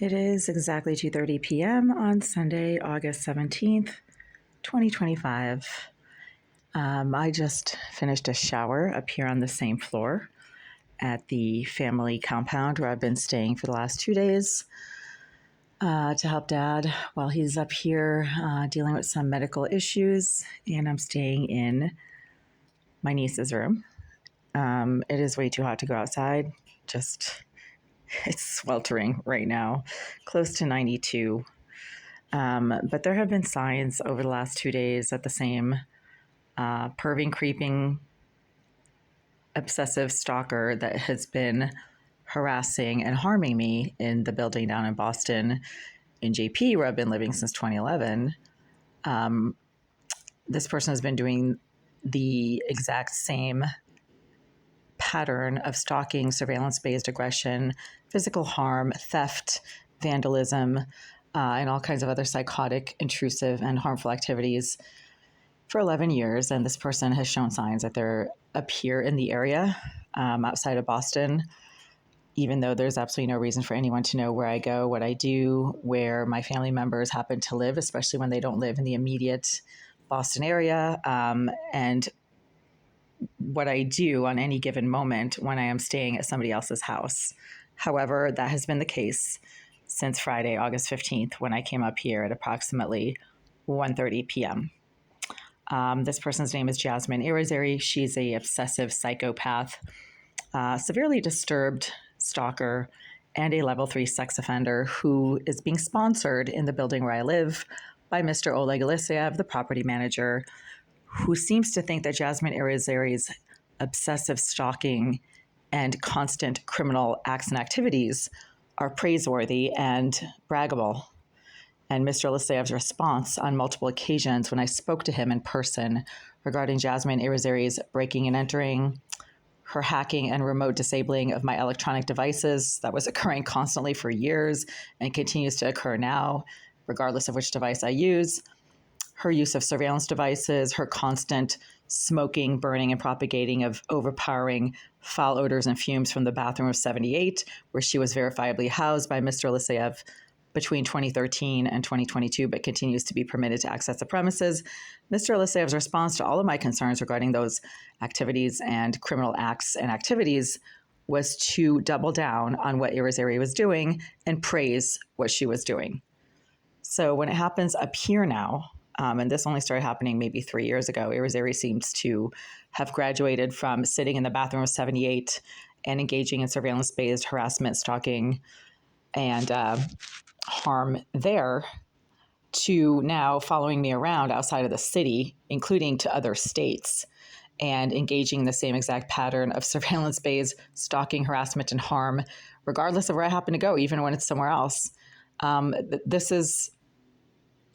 It is exactly 2:30 p.m. on Sunday, August 17th, 2025. I just finished a shower up here on the same floor at the family compound where I've been staying for the last 2 days to help Dad while he's up here dealing with some medical issues. And I'm staying in my niece's room. It is way too hot to go outside. It's sweltering right now, close to 92. But there have been signs over the last 2 days that the same perving, creeping, obsessive stalker that has been harassing and harming me in the building down in Boston in JP, where I've been living since 2011. This person has been doing the exact same pattern of stalking, surveillance-based aggression, physical harm, theft, vandalism, and all kinds of other psychotic, intrusive, and harmful activities for 11 years. And this person has shown signs that they're up here in the area outside of Boston, even though there's absolutely no reason for anyone to know where I go, what I do, where my family members happen to live, especially when they don't live in the immediate Boston area, and what I do on any given moment when I am staying at somebody else's house. However, that has been the case since Friday, August 15th, when I came up here at approximately 1:30 p.m. This person's name is Jasmine Irizarry. She's a obsessive psychopath, severely disturbed stalker, and a level 3 sex offender who is being sponsored in the building where I live by Mr. Oleg Aleseyev, the property manager, who seems to think that Jasmine Irizarry's obsessive stalking and constant criminal acts and activities are praiseworthy and braggable. And Mr. Aleseyev's response on multiple occasions when I spoke to him in person regarding Jasmine Irizarry's breaking and entering, her hacking and remote disabling of my electronic devices that was occurring constantly for years and continues to occur now, regardless of which device I use, her use of surveillance devices, her constant smoking, burning, and propagating of overpowering foul odors and fumes from the bathroom of 78, where she was verifiably housed by Mr. Aleseyev between 2013 and 2022, but continues to be permitted to access the premises. Mr. Aleseyev's response to all of my concerns regarding those activities and criminal acts and activities was to double down on what Irizarry was doing and praise what she was doing. So when it happens up here now, and this only started happening maybe 3 years ago, Irizarry seems to have graduated from sitting in the bathroom of 78 and engaging in surveillance-based harassment, stalking, and harm there to now following me around outside of the city, including to other states, and engaging in the same exact pattern of surveillance-based stalking, harassment, and harm, regardless of where I happen to go, even when it's somewhere else. This is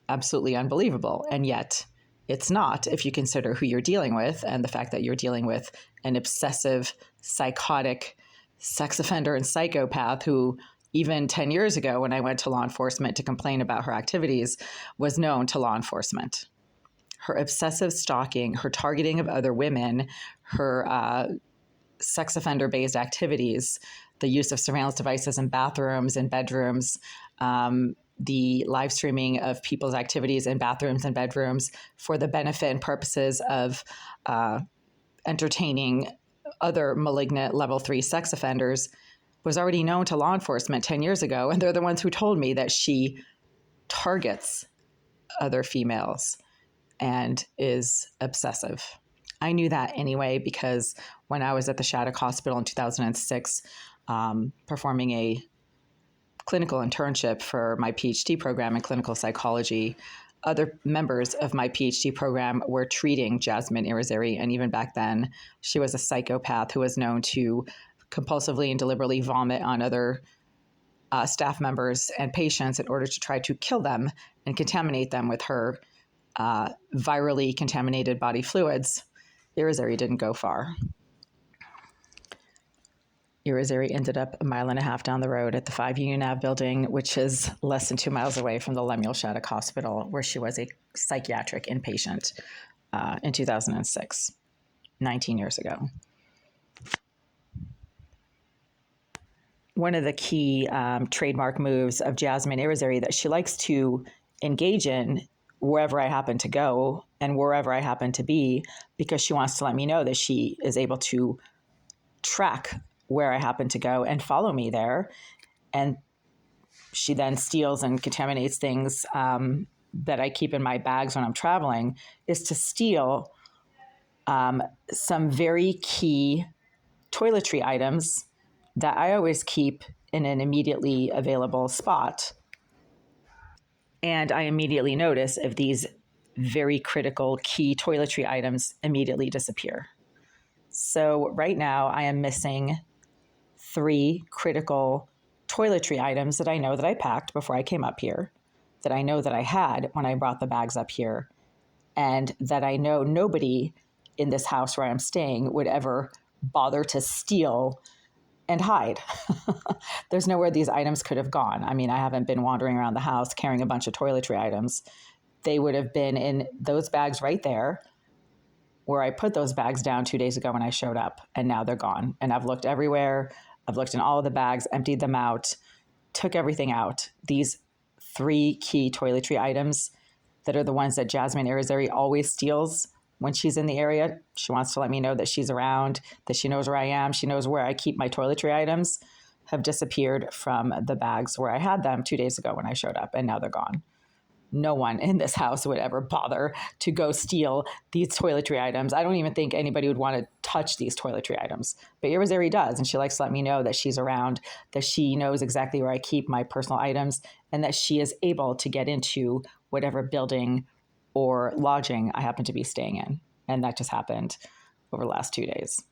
absolutely unbelievable. And yet it's not if you consider who you're dealing with and the fact that you're dealing with an obsessive, psychotic sex offender and psychopath who even 10 years ago, when I went to law enforcement to complain about her activities, was known to law enforcement. Her obsessive stalking, her targeting of other women, her sex offender-based activities, the use of surveillance devices in bathrooms and bedrooms, the live streaming of people's activities in bathrooms and bedrooms for the benefit and purposes of entertaining other malignant level 3 sex offenders was already known to law enforcement 10 years ago. And they're the ones who told me that she targets other females and is obsessive. I knew that anyway, because when I was at the Shattuck Hospital in 2006, performing a clinical internship for my PhD program in clinical psychology, other members of my PhD program were treating Jasmine Irizarry. And even back then, she was a psychopath who was known to compulsively and deliberately vomit on other staff members and patients in order to try to kill them and contaminate them with her virally contaminated body fluids. Irizarry didn't go far. Irizarry ended up 1.5 miles down the road at the 5 Union Ave building, which is less than 2 miles away from the Lemuel Shattuck Hospital, where she was a psychiatric inpatient in 2006, 19 years ago. one of the key trademark moves of Jasmine Irizarry that she likes to engage in wherever I happen to go and wherever I happen to be, because she wants to let me know that she is able to track where I happen to go and follow me there. And she then steals and contaminates things that I keep in my bags when I'm traveling, is to steal some very key toiletry items that I always keep in an immediately available spot. And I immediately notice if these very critical key toiletry items immediately disappear. So right now I am missing 3 critical toiletry items that I know that I packed before I came up here, that I know that I had when I brought the bags up here, and that I know nobody in this house where I'm staying would ever bother to steal and hide. There's nowhere these items could have gone. I mean, I haven't been wandering around the house carrying a bunch of toiletry items. They would have been in those bags right there where I put those bags down 2 days ago when I showed up, and now they're gone. And I've looked everywhere. I've looked in all of the bags, emptied them out, took everything out. These 3 key toiletry items that are the ones that Jasmine Irizarry always steals when she's in the area. She wants to let me know that she's around, that she knows where I am, she knows where I keep my toiletry items, have disappeared from the bags where I had them 2 days ago when I showed up, and now they're gone. No one in this house would ever bother to go steal these toiletry items. I don't even think anybody would want to touch these toiletry items. But Irizarry does, and she likes to let me know that she's around, that she knows exactly where I keep my personal items, and that she is able to get into whatever building or lodging I happen to be staying in. And that just happened over the last 2 days.